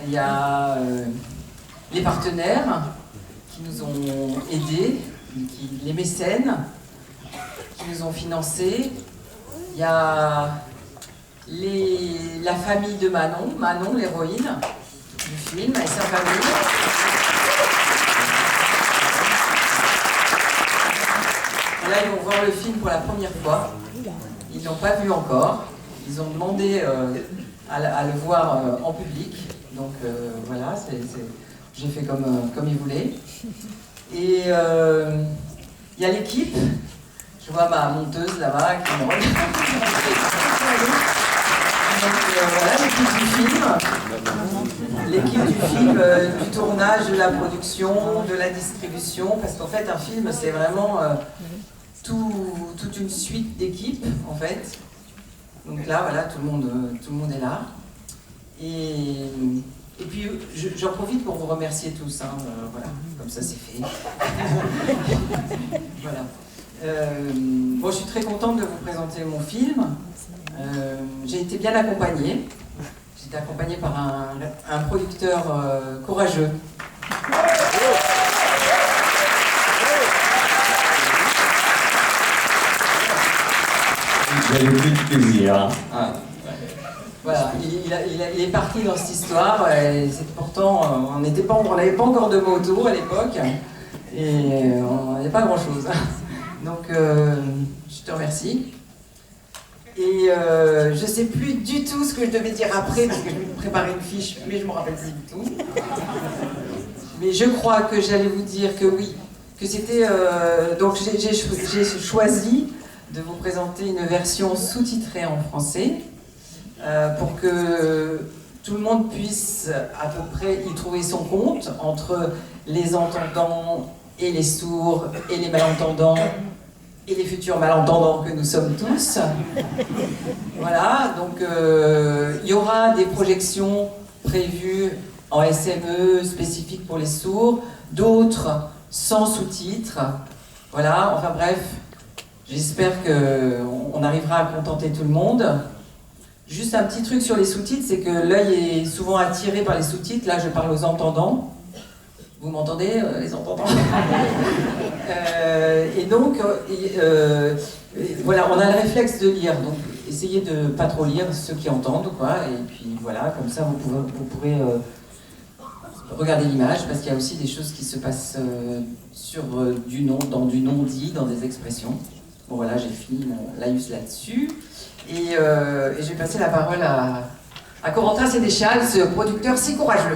il y a les partenaires qui nous ont aidés, les mécènes qui nous ont financés. Il y a la famille de Manon, l'héroïne du film, et sa famille. Là, ils vont voir le film pour la première fois. Ils ne l'ont pas vu encore. Ils ont demandé à le voir en public. Donc voilà, j'ai fait comme ils voulaient. Et il y a l'équipe. Je vois ma monteuse là-bas qui me regarde. Donc voilà, l'équipe du film. L'équipe du film, du tournage, de la production, de la distribution. Parce qu'en fait, un film, c'est vraiment toute une suite d'équipes, en fait. Donc là, voilà, tout le monde est là. Et puis, j'en profite pour vous remercier tous. Hein, voilà, comme ça, c'est fait. Voilà. Bon, je suis très contente de vous présenter mon film. J'ai été bien accompagnée. J'ai été accompagnée par un producteur courageux. Vous avez pris du plaisir. Ah, voilà, il est parti dans cette histoire. Et pourtant, on n'avait pas encore de moto à l'époque. Et on n'avait pas grand-chose. Donc, je te remercie. Et je ne sais plus du tout ce que je devais dire après, parce que je vais préparer une fiche, mais je ne me rappelle plus du tout. Mais je crois que j'allais vous dire que oui, que c'était... donc j'ai choisi de vous présenter une version sous-titrée en français, pour que tout le monde puisse à peu près y trouver son compte, entre les entendants et les sourds et les malentendants, et les futurs malentendants que nous sommes tous. Voilà, donc il y aura des projections prévues en SME spécifiques pour les sourds, d'autres sans sous-titres. Voilà, enfin bref, j'espère qu'on arrivera à contenter tout le monde. Juste un petit truc sur les sous-titres, c'est que l'œil est souvent attiré par les sous-titres. Là, je parle aux entendants. Vous m'entendez, les entendants? Et donc, voilà, on a le réflexe de lire. Donc, essayez de ne pas trop lire ceux qui entendent, quoi. Et puis voilà, comme ça, vous pourrez regarder l'image, parce qu'il y a aussi des choses qui se passent dans du non-dit, dans des expressions. Bon, voilà, j'ai fini mon laïus là-dessus. Et je vais passer la parole à Corentin Sénéchal, ce producteur si courageux.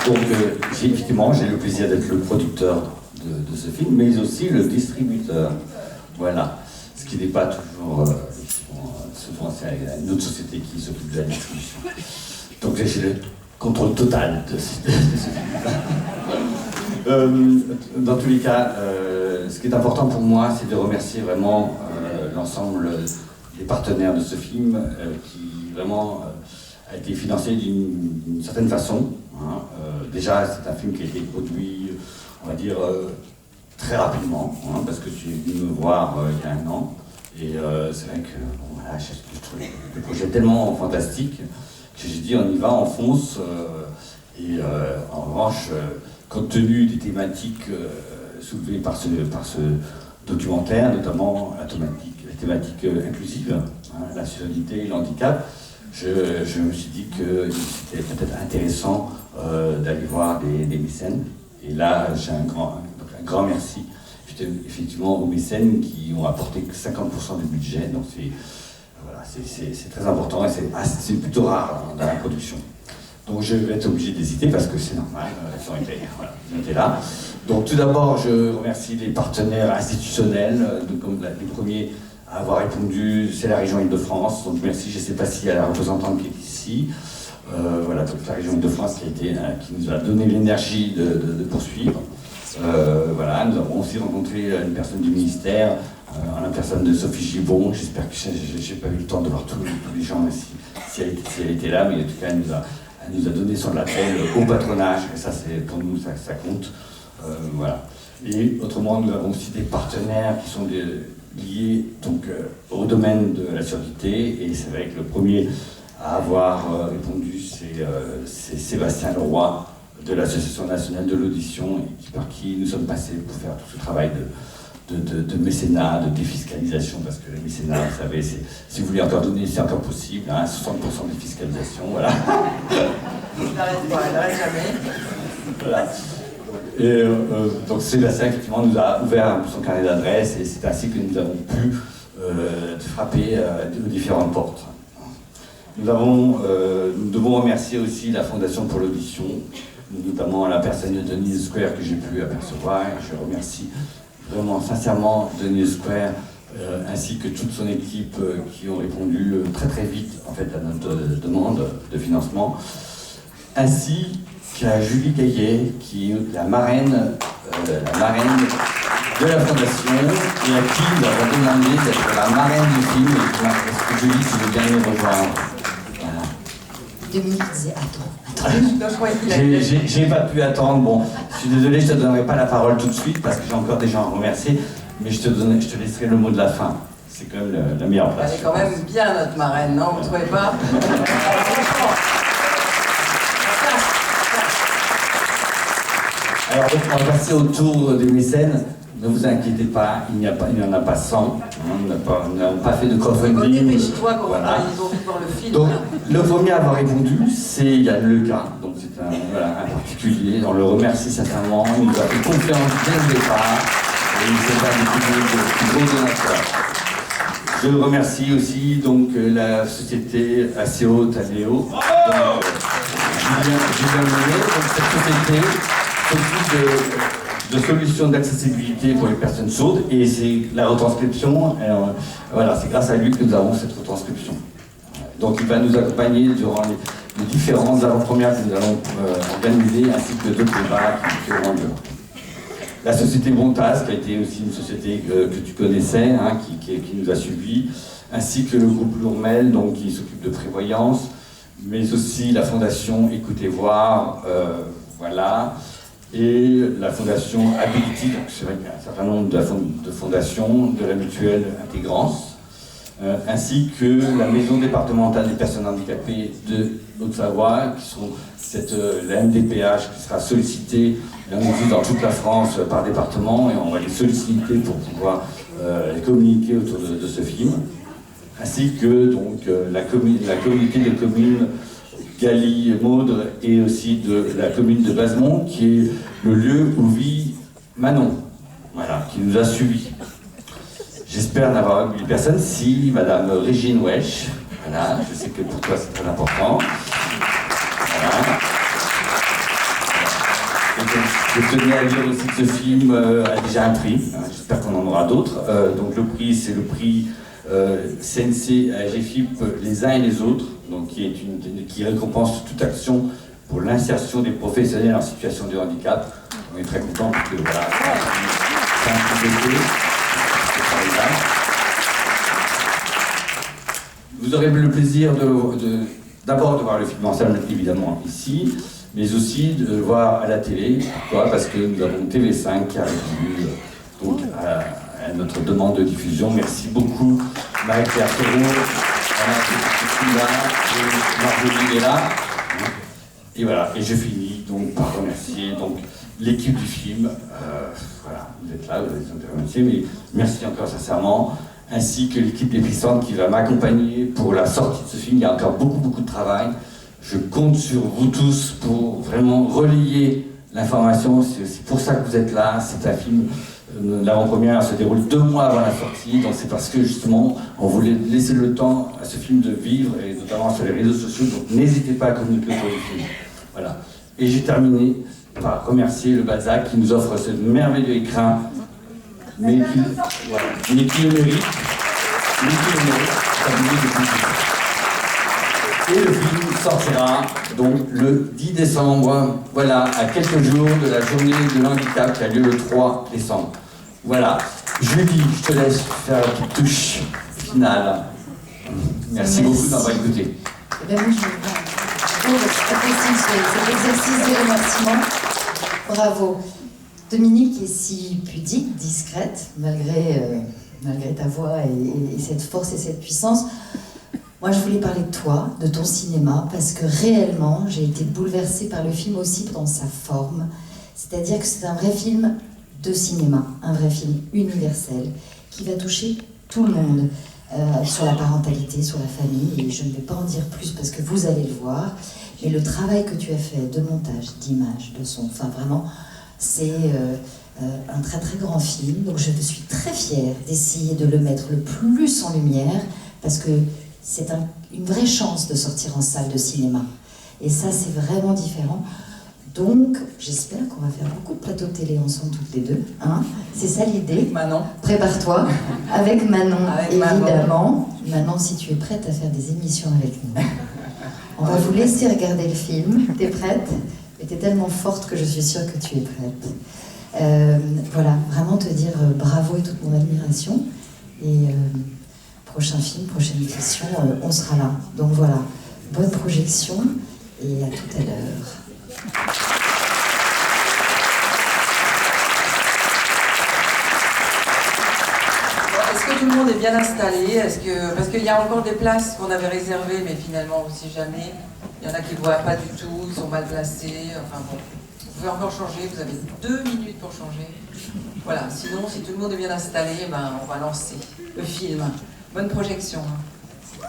Donc, effectivement, j'ai le plaisir d'être le producteur de ce film, mais aussi le distributeur. Voilà. Ce qui n'est pas toujours... souvent, c'est une autre société qui s'occupe de la distribution. Donc, j'ai le contrôle total de ce film. Dans tous les cas, ce qui est important pour moi, c'est de remercier vraiment l'ensemble des partenaires de ce film qui vraiment a été financé d'une certaine façon. Hein. Déjà, c'est un film qui a été produit, on va dire, très rapidement, hein, parce que tu es venu me voir il y a 1 an. Et c'est vrai que bon, voilà, je trouve le projet tellement fantastique que j'ai dit on y va, on fonce. Et en revanche, compte tenu des thématiques soulevées par ce documentaire, notamment la thématique inclusive, hein, la sexualité et le handicap, je me suis dit que c'était peut-être intéressant d'aller voir des mécènes. Et là, j'ai un grand merci effectivement aux mécènes qui ont apporté 50% du budget. Donc c'est très important et c'est plutôt rare dans la production. Donc je vais être obligé d'hésiter parce que c'est normal, ils ont été là. Donc tout d'abord, je remercie les partenaires institutionnels, comme les premiers à avoir répondu, c'est la région Île-de-France. Donc merci, je ne sais pas s'il y a la représentante qui est ici. Voilà, donc la région Île-de-France qui nous a donné l'énergie de poursuivre. Voilà, nous avons aussi rencontré une personne du ministère, en la personne de Sophie Gibon. J'espère que je n'ai pas eu le temps de voir tous les gens ici, si elle était là, mais en tout cas, elle nous a donné son appel au patronage, et ça, pour nous, ça compte. Voilà. Et autrement, nous avons aussi des partenaires qui sont liés donc, au domaine de la surdité. Et c'est vrai que le premier à avoir répondu, c'est Sébastien Leroy de l'Association nationale de l'audition, par qui nous sommes passés pour faire tout ce travail de mécénat, de défiscalisation, parce que le mécénat, vous savez, si vous voulez encore donner, c'est encore possible, hein, 60% de défiscalisation, voilà. Il n'arrête jamais. Voilà. Et donc Sébastien, effectivement, nous a ouvert son carnet d'adresses, et c'est ainsi que nous avons pu frapper aux différentes portes. Nous devons remercier aussi la Fondation pour l'audition, notamment la personne de Denise Square que j'ai pu apercevoir. Je remercie vraiment sincèrement Denise Square ainsi que toute son équipe qui ont répondu très très vite en fait, à notre demande de financement, ainsi qu'à Julie Gaillet qui est la marraine de la Fondation et à qui nous avons demandé d'être la marraine du film. Est-ce que Julie, tu veux bien nous rejoindre? Dominique disait attends. J'ai pas pu attendre. Bon, je suis désolé, je te donnerai pas la parole tout de suite parce que j'ai encore des gens à remercier, mais je te laisserai le mot de la fin. C'est quand même la meilleure place. Elle est quand même bien notre marraine, non? Vous trouvez pas? Alors, on va passer au tour des mécènes. Ne vous inquiétez pas, il n'y en a pas 100. On n'a pas fait de crowdfunding. Dépêche-toi qu'on va voir le film. Donc, le premier à avoir répondu, c'est Yann Leca. Donc, c'est un particulier. On le remercie sincèrement. Il nous a fait confiance dès le départ. Et il s'est pas découvert de plus gros donateurs. Je remercie aussi donc, la société ACO Tadeo. Julien Menet. Donc, cette société s'occupe de solutions d'accessibilité pour les personnes sourdes, et c'est la retranscription, voilà, c'est grâce à lui que nous avons cette retranscription. Donc il va nous accompagner durant les différentes avant-premières que nous allons organiser, ainsi que d'autres débats qui auront lieu. La société Montaz, qui a été aussi une société que tu connaissais, hein, qui nous a suivis, ainsi que le groupe Lourmel, donc, qui s'occupe de prévoyance, mais aussi la fondation Écoutez Voir, voilà, et la fondation Ability, donc c'est vrai qu'il y a un certain nombre de fondations, de la mutuelle Intégrance, ainsi que la maison départementale des personnes handicapées de Haute-Savoie, qui sont la MDPH qui sera sollicitée dans toute la France par département, et on va les solliciter pour pouvoir communiquer autour de ce film, ainsi que donc, la communauté de communes Galie-Maudre et aussi de la commune de Basemont, qui est le lieu où vit Manon, voilà, qui nous a suivis. J'espère n'avoir oublié personne. Si Madame Régine Wesch, voilà, je sais que pour toi c'est très important. Voilà. Je tenais à dire aussi que ce film a déjà un prix, hein, j'espère qu'on en aura d'autres. Donc le prix, c'est le prix CNC AGFIP Les uns et les autres, donc qui récompense toute action pour l'insertion des professionnels en situation de handicap. On est très contents parce que voilà, c'est un prix d'été. Vous aurez le plaisir d'abord de voir le film en salle, évidemment ici, mais aussi de le voir à la télé. Pourquoi? Parce que nous avons TV5 qui a répondu donc, à notre demande de diffusion. Merci beaucoup Marie-Claire Ferraud, Marjorie est là. Et voilà, et je finis donc par remercier l'équipe du film. Voilà, vous êtes là, vous êtes remerciés, mais merci encore sincèrement, ainsi que l'équipe des Pissantes qui va m'accompagner pour la sortie de ce film. Il y a encore beaucoup de travail. Je compte sur vous tous pour vraiment relayer l'information. C'est aussi pour ça que vous êtes là. C'est un film, l'avant-première se déroule 2 mois avant la sortie, donc c'est parce que justement on voulait laisser le temps à ce film de vivre, et notamment sur les réseaux sociaux, donc n'hésitez pas à communiquer autour du film. Voilà. Et j'ai terminé par remercier le Balzac qui nous offre ce merveilleux écrin, mais qui le mérite, Et le film sortira donc le 10 décembre, voilà, à quelques jours de la journée de l'handicap qui a lieu le 3 décembre. Voilà. Julie, je te laisse faire la petite touche finale. Merci beaucoup d'avoir écouté. Eh bien, moi, j'apprécie cet exercice de remerciement. Bravo. Dominique est si pudique, discrète, malgré malgré ta voix et cette force et cette puissance. Moi, je voulais parler de toi, de ton cinéma, parce que réellement, j'ai été bouleversée par le film aussi dans sa forme. C'est-à-dire que c'est un vrai film de cinéma, un vrai film universel, qui va toucher tout le monde, sur la parentalité, sur la famille, et je ne vais pas en dire plus parce que vous allez le voir, mais le travail que tu as fait de montage, d'image, de son, enfin vraiment, c'est un très très grand film, donc je suis très fière d'essayer de le mettre le plus en lumière, parce que c'est une vraie chance de sortir en salle de cinéma. Et ça, c'est vraiment différent. Donc, j'espère qu'on va faire beaucoup de plateaux de télé ensemble, toutes les deux. Hein, c'est ça l'idée. Manon. Prépare-toi. Avec Manon, avec évidemment. Manon, si tu es prête à faire des émissions avec nous. On va vous laisser regarder le film. T'es prête? Mais t'es tellement forte que je suis sûre que tu es prête. Voilà, vraiment te dire bravo et toute mon admiration. Et prochain film, prochaine émission, on sera là. Donc voilà, bonne projection et à tout à l'heure. Est-ce que tout le monde est bien installé? Parce qu'il y a encore des places qu'on avait réservées, mais finalement aussi jamais. Il y en a qui ne voient pas du tout, ils sont mal placés. Enfin bon, vous pouvez encore changer, vous avez 2 minutes pour changer. Voilà, sinon, si tout le monde est bien installé, ben, on va lancer le film. Bonne projection. Hein.